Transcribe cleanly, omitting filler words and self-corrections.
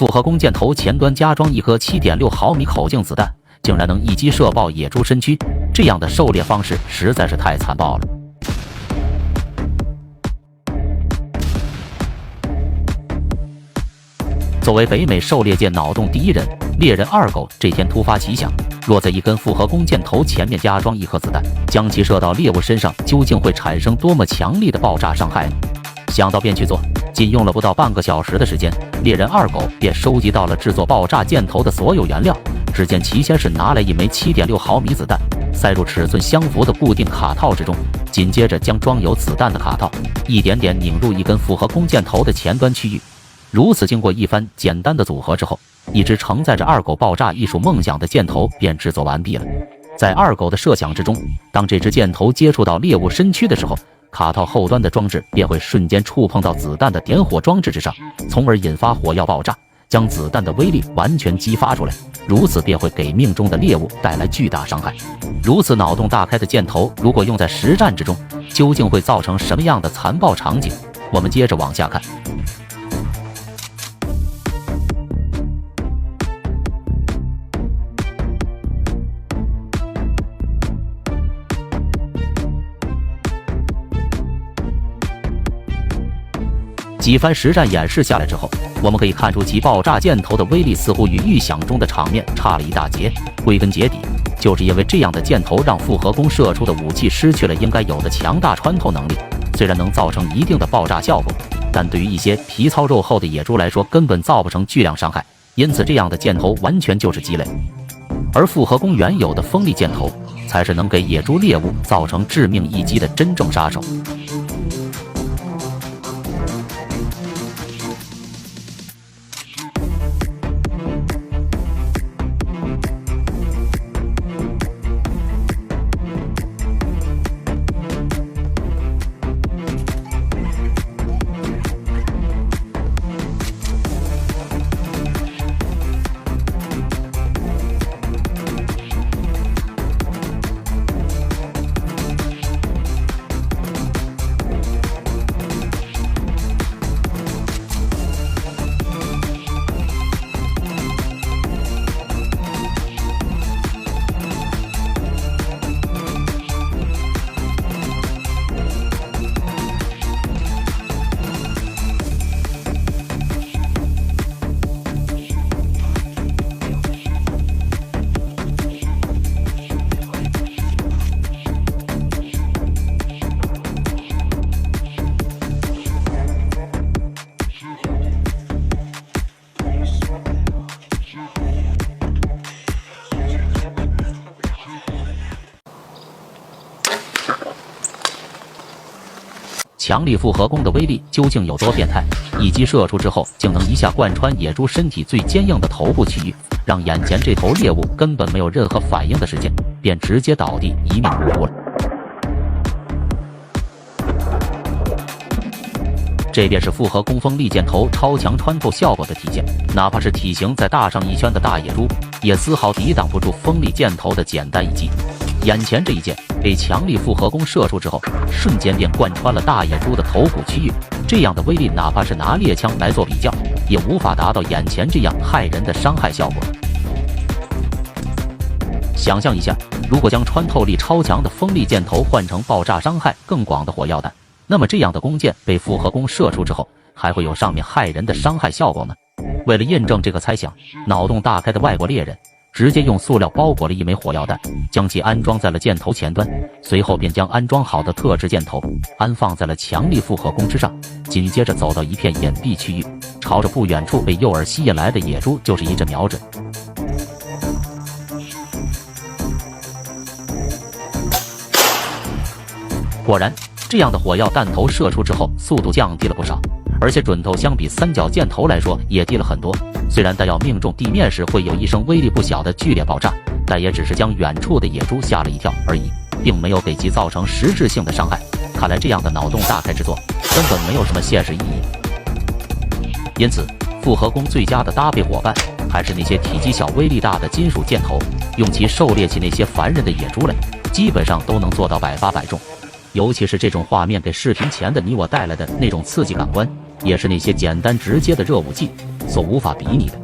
复合弓箭头前端加装一颗7.6毫米口径子弹，竟然能一击射爆野猪身躯，这样的狩猎方式实在是太残暴了。作为北美狩猎界脑洞第一人，猎人二狗这天突发奇想，若在一根复合弓箭头前面加装一颗子弹，将其射到猎物身上，究竟会产生多么强力的爆炸伤害呢？想到便去做，仅用了不到半个小时的时间，猎人二狗便收集到了制作爆炸箭头的所有原料。只见其先是拿来一枚7.6毫米子弹，塞入尺寸相符的固定卡套之中，紧接着将装有子弹的卡套一点点拧入一根复合弓箭头的前端区域。如此经过一番简单的组合之后，一支承载着二狗爆炸艺术梦想的箭头便制作完毕了。在二狗的设想之中，当这支箭头接触到猎物身躯的时候，卡套后端的装置便会瞬间触碰到子弹的点火装置之上，从而引发火药爆炸，将子弹的威力完全激发出来，如此便会给命中的猎物带来巨大伤害。如此脑洞大开的箭头，如果用在实战之中，究竟会造成什么样的残暴场景？我们接着往下看。几番实战演示下来之后，我们可以看出其爆炸箭头的威力似乎与预想中的场面差了一大截。归根结底，就是因为这样的箭头让复合弓射出的武器失去了应该有的强大穿透能力。虽然能造成一定的爆炸效果，但对于一些皮糙肉厚的野猪来说，根本造不成巨量伤害。因此，这样的箭头完全就是鸡肋。而复合弓原有的锋利箭头，才是能给野猪猎物造成致命一击的真正杀手。强力复合弓的威力究竟有多变态？一击射出之后，竟能一下贯穿野猪身体最坚硬的头部区域，让眼前这头猎物根本没有任何反应的时间，便直接倒地一命呜呼了。这便是复合弓锋利箭头超强穿透效果的体现，哪怕是体型再大上一圈的大野猪，也丝毫抵挡不住锋利箭头的简单一击。眼前这一箭被强力复合弓射出之后，瞬间便贯穿了大野猪的头部区域，这样的威力，哪怕是拿猎枪来做比较，也无法达到眼前这样骇人的伤害效果。想象一下，如果将穿透力超强的锋利箭头换成爆炸伤害更广的火药弹，那么这样的弓箭被复合弓射出之后，还会有上面骇人的伤害效果吗？为了验证这个猜想，脑洞大开的外国猎人直接用塑料包裹了一枚火药弹，将其安装在了箭头前端，随后便将安装好的特制箭头安放在了强力复合弓之上，紧接着走到一片隐蔽区域，朝着不远处被诱饵吸引来的野猪就是一阵瞄准。果然，这样的火药弹头射出之后，速度降低了不少，而且准头相比三角箭头来说也低了很多。虽然弹药命中地面时会有一声威力不小的剧烈爆炸，但也只是将远处的野猪吓了一跳而已，并没有给其造成实质性的伤害。看来这样的脑洞大开之作根本没有什么现实意义。因此，复合弓最佳的搭配伙伴还是那些体积小、威力大的金属箭头，用其狩猎起那些烦人的野猪来，基本上都能做到百发百中。尤其是这种画面给视频前的你我带来的那种刺激感官，也是那些简单直接的热武器所无法比拟的。